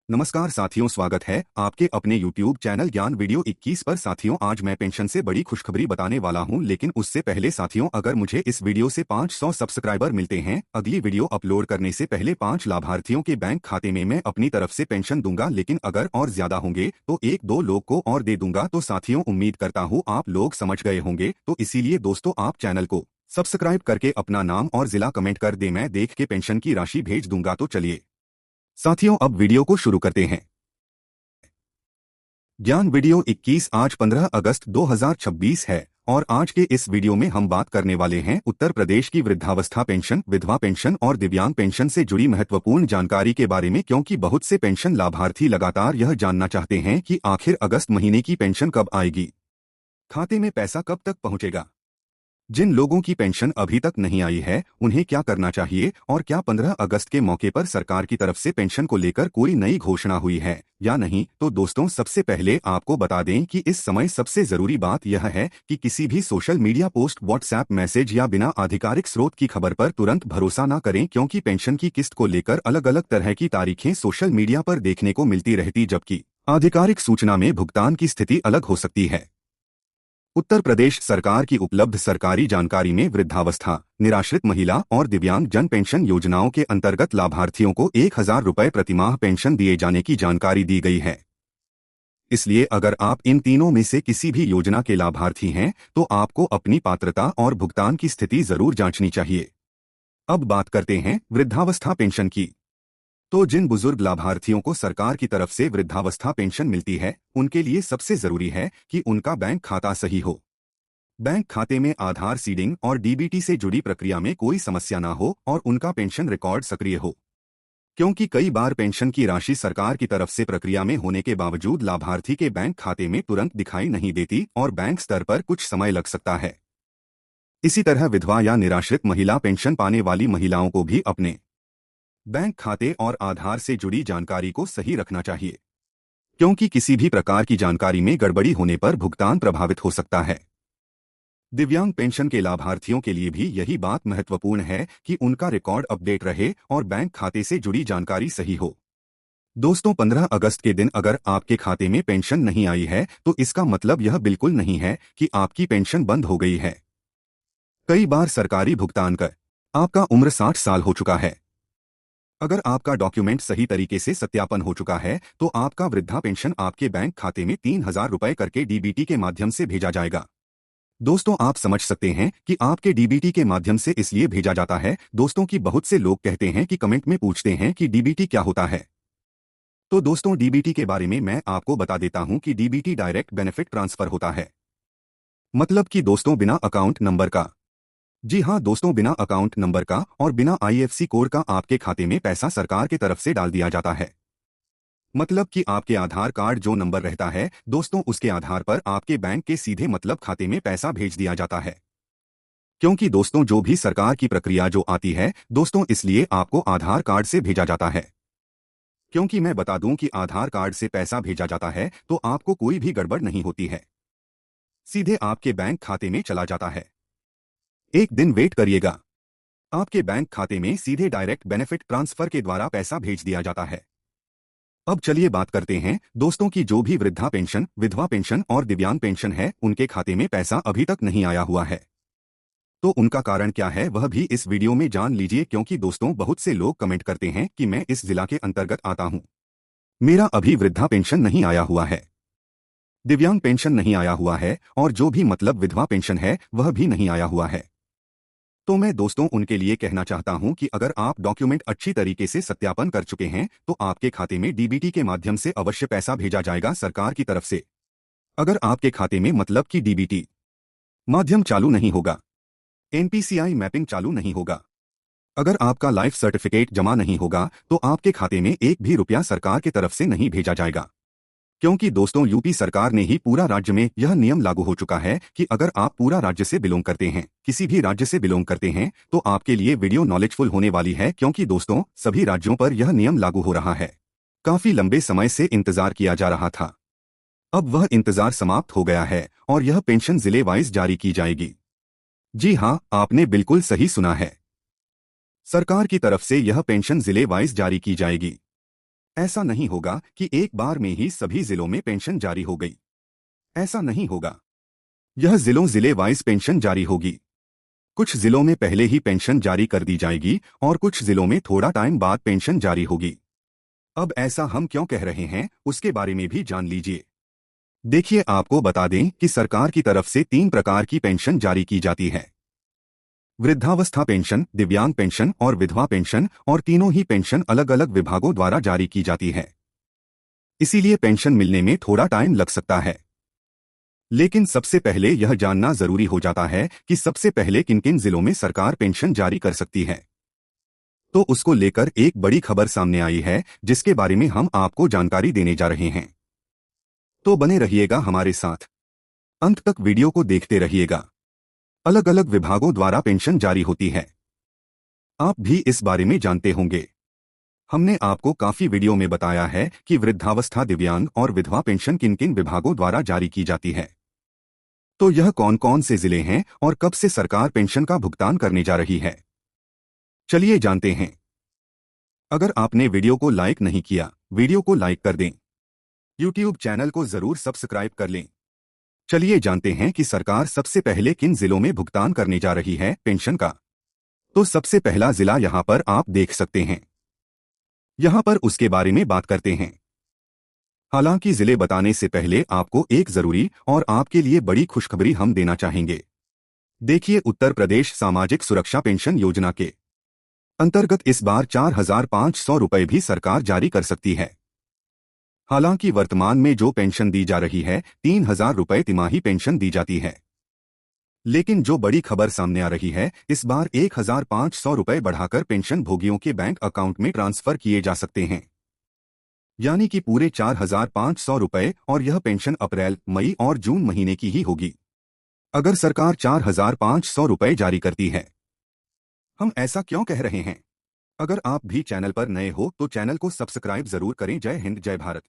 नमस्कार साथियों, स्वागत है आपके अपने YouTube चैनल ज्ञान वीडियो 21 पर। साथियों, आज मैं पेंशन से बड़ी खुशखबरी बताने वाला हूं, लेकिन उससे पहले साथियों, अगर मुझे इस वीडियो से 500 सब्सक्राइबर मिलते हैं, अगली वीडियो अपलोड करने से पहले 5 लाभार्थियों के बैंक खाते में मैं अपनी तरफ से पेंशन दूंगा। लेकिन अगर और ज्यादा होंगे तो 1-2 लोग को और दे दूंगा। तो साथियों, उम्मीद करता हूँ आप लोग समझ गए होंगे। तो इसीलिए दोस्तों, आप चैनल को सब्सक्राइब करके अपना नाम और जिला कमेंट कर दे, मैं देख के पेंशन की राशि भेज दूंगा। तो चलिए साथियों, अब वीडियो को शुरू करते हैं। ज्ञान वीडियो 21 आज 15 अगस्त 2026 है और आज के इस वीडियो में हम बात करने वाले हैं उत्तर प्रदेश की वृद्धावस्था पेंशन, विधवा पेंशन और दिव्यांग पेंशन से जुड़ी महत्वपूर्ण जानकारी के बारे में, क्योंकि बहुत से पेंशन लाभार्थी लगातार यह जानना चाहते हैं कि आखिर अगस्त महीने की पेंशन कब आएगी, खाते में पैसा कब तक पहुंचेगा। जिन लोगों की पेंशन अभी तक नहीं आई है, उन्हें क्या करना चाहिए और क्या 15 अगस्त के मौके पर सरकार की तरफ से पेंशन को लेकर कोई नई घोषणा हुई है या नहीं। तो दोस्तों, सबसे पहले आपको बता दें कि इस समय सबसे जरूरी बात यह है कि किसी भी social media post, WhatsApp message या बिना आधिकारिक स्रोत की खबर पर तुरंत भरोसा न करें, क्योंकि पेंशन की किस्त को लेकर अलग अलग तरह की तारीखें सोशल मीडिया पर देखने को मिलती रहती, जबकि आधिकारिक सूचना में भुगतान की स्थिति अलग हो सकती है। उत्तर प्रदेश सरकार की उपलब्ध सरकारी जानकारी में वृद्धावस्था, निराश्रित महिला और दिव्यांग जन पेंशन योजनाओं के अंतर्गत लाभार्थियों को 1,000 रुपये प्रतिमाह पेंशन दिए जाने की जानकारी दी गई है। इसलिए अगर आप इन तीनों में से किसी भी योजना के लाभार्थी हैं, तो आपको अपनी पात्रता और भुगतान की स्थिति जरूर जांचनी चाहिए। अब बात करते हैं वृद्धावस्था पेंशन की। तो जिन बुजुर्ग लाभार्थियों को सरकार की तरफ से वृद्धावस्था पेंशन मिलती है, उनके लिए सबसे जरूरी है कि उनका बैंक खाता सही हो। बैंक खाते में आधार सीडिंग और डीबीटी से जुड़ी प्रक्रिया में कोई समस्या ना हो और उनका पेंशन रिकॉर्ड सक्रिय हो, क्योंकि कई बार पेंशन की राशि सरकार की तरफ से प्रक्रिया में होने के बावजूद लाभार्थी के बैंक खाते में तुरंत दिखाई नहीं देती और बैंक स्तर पर कुछ समय लग सकता है। इसी तरह विधवा या निराश्रित महिला पेंशन पाने वाली महिलाओं को भी अपने बैंक खाते और आधार से जुड़ी जानकारी को सही रखना चाहिए, क्योंकि किसी भी प्रकार की जानकारी में गड़बड़ी होने पर भुगतान प्रभावित हो सकता है। दिव्यांग पेंशन के लाभार्थियों के लिए भी यही बात महत्वपूर्ण है कि उनका रिकॉर्ड अपडेट रहे और बैंक खाते से जुड़ी जानकारी सही हो। दोस्तों, 15 अगस्त के दिन अगर आपके खाते में पेंशन नहीं आई है, तो इसका मतलब यह बिल्कुल नहीं है कि आपकी पेंशन बंद हो गई है। कई बार सरकारी भुगतान कर आपका उम्र 60 साल हो चुका है, अगर आपका डॉक्यूमेंट सही तरीके से सत्यापन हो चुका है, तो आपका वृद्धा पेंशन आपके बैंक खाते में 3,000 रुपये करके डीबीटी के माध्यम से भेजा जाएगा। दोस्तों, आप समझ सकते हैं कि आपके डीबीटी के माध्यम से इसलिए भेजा जाता है दोस्तों कि बहुत से लोग कहते हैं कि कमेंट में पूछते हैं कि डीबीटी क्या होता है। तो दोस्तों, डीबीटी के बारे में मैं आपको बता देता हूं कि डीबीटी डायरेक्ट बेनिफिट ट्रांसफर होता है। मतलब कि दोस्तों, बिना अकाउंट नंबर का, जी हाँ दोस्तों, बिना अकाउंट नंबर का और बिना आईएफएससी कोड का आपके खाते में पैसा सरकार की तरफ से डाल दिया जाता है। मतलब कि आपके आधार कार्ड जो नंबर रहता है दोस्तों, उसके आधार पर आपके बैंक के सीधे मतलब खाते में पैसा भेज दिया जाता है। क्योंकि दोस्तों, जो भी सरकार की प्रक्रिया जो आती है दोस्तों, इसलिए आपको आधार कार्ड से भेजा जाता है। क्योंकि मैं बता दूं कि आधार कार्ड से पैसा भेजा जाता है तो आपको कोई भी गड़बड़ नहीं होती है, सीधे आपके बैंक खाते में चला जाता है। एक दिन वेट करिएगा, आपके बैंक खाते में सीधे डायरेक्ट बेनिफिट ट्रांसफर के द्वारा पैसा भेज दिया जाता है। अब चलिए बात करते हैं दोस्तों की जो भी वृद्धा पेंशन, विधवा पेंशन और दिव्यांग पेंशन है, उनके खाते में पैसा अभी तक नहीं आया हुआ है। तो उनका कारण क्या है वह भी इस वीडियो में जान लीजिए, क्योंकि दोस्तों, बहुत से लोग कमेंट करते हैं कि मैं इस जिला के अंतर्गत आता हूं, मेरा अभी वृद्धा पेंशन नहीं आया हुआ है, दिव्यांग पेंशन नहीं आया हुआ है और जो भी मतलब विधवा पेंशन है वह भी नहीं आया हुआ है। तो मैं दोस्तों उनके लिए कहना चाहता हूं कि अगर आप डॉक्यूमेंट अच्छी तरीके से सत्यापन कर चुके हैं, तो आपके खाते में डीबीटी के माध्यम से अवश्य पैसा भेजा जाएगा सरकार की तरफ से। अगर आपके खाते में मतलब कि डीबीटी माध्यम चालू नहीं होगा, एनपीसीआई मैपिंग चालू नहीं होगा, अगर आपका लाइफ सर्टिफिकेट जमा नहीं होगा, तो आपके खाते में एक भी रुपया सरकार की तरफ से नहीं भेजा जाएगा। क्योंकि दोस्तों, यूपी सरकार ने ही पूरा राज्य में यह नियम लागू हो चुका है कि अगर आप पूरा राज्य से बिलोंग करते हैं, किसी भी राज्य से बिलोंग करते हैं, तो आपके लिए वीडियो नॉलेजफुल होने वाली है, क्योंकि दोस्तों, सभी राज्यों पर यह नियम लागू हो रहा है। काफी लंबे समय से इंतजार किया जा रहा था, अब वह इंतजार समाप्त हो गया है और यह पेंशन जिले वाइज जारी की जाएगी। जी हाँ, आपने बिल्कुल सही सुना है, सरकार की तरफ से यह पेंशन जिले वाइज जारी की जाएगी। ऐसा नहीं होगा कि एक बार में ही सभी जिलों में पेंशन जारी हो गई। ऐसा नहीं होगा। यह जिले वाइज पेंशन जारी होगी। कुछ जिलों में पहले ही पेंशन जारी कर दी जाएगी और कुछ जिलों में थोड़ा टाइम बाद पेंशन जारी होगी। अब ऐसा हम क्यों कह रहे हैं उसके बारे में भी जान लीजिए। देखिए, आपको बता दें कि सरकार की तरफ से 3 प्रकार की पेंशन जारी की जाती है। वृद्धावस्था पेंशन, दिव्यांग पेंशन और विधवा पेंशन, और तीनों ही पेंशन अलग अलग विभागों द्वारा जारी की जाती है। इसीलिए पेंशन मिलने में थोड़ा टाइम लग सकता है। लेकिन सबसे पहले यह जानना जरूरी हो जाता है कि सबसे पहले किन किन जिलों में सरकार पेंशन जारी कर सकती है। तो उसको लेकर एक बड़ी खबर सामने आई है जिसके बारे में हम आपको जानकारी देने जा रहे हैं। तो बने रहिएगा हमारे साथ, अंत तक वीडियो को देखते रहिएगा। अलग अलग विभागों द्वारा पेंशन जारी होती है, आप भी इस बारे में जानते होंगे। हमने आपको काफी वीडियो में बताया है कि वृद्धावस्था, दिव्यांग और विधवा पेंशन किन किन विभागों द्वारा जारी की जाती है। तो यह कौन कौन से जिले हैं और कब से सरकार पेंशन का भुगतान करने जा रही है, चलिए जानते हैं। अगर आपने वीडियो को लाइक नहीं किया, वीडियो को लाइक कर दें। YouTube चैनल को जरूर सब्सक्राइब कर लें। चलिए जानते हैं कि सरकार सबसे पहले किन जिलों में भुगतान करने जा रही है पेंशन का। तो सबसे पहला जिला यहां पर आप देख सकते हैं। यहां पर उसके बारे में बात करते हैं। हालांकि जिले बताने से पहले आपको एक जरूरी और आपके लिए बड़ी खुशखबरी हम देना चाहेंगे। देखिए, उत्तर प्रदेश सामाजिक सुरक्षा पेंशन योजना के अंतर्गत इस बार 4,500 रुपए भी सरकार जारी कर सकती है। हालांकि वर्तमान में जो पेंशन दी जा रही है 3,000 रुपए तिमाही पेंशन दी जाती है। लेकिन जो बड़ी खबर सामने आ रही है, इस बार 1,500 रुपए बढ़ाकर पेंशन भोगियों के बैंक अकाउंट में ट्रांसफर किए जा सकते हैं। यानी कि पूरे 4,500 रुपए, और यह पेंशन अप्रैल, मई और जून महीने की ही होगी। अगर सरकार 4,500 रुपए जारी करती है। हम ऐसा क्यों कह रहे हैं? अगर आप भी चैनल पर नए हो तो चैनल को सब्सक्राइब जरूर करें। जय हिंद, जय भारत।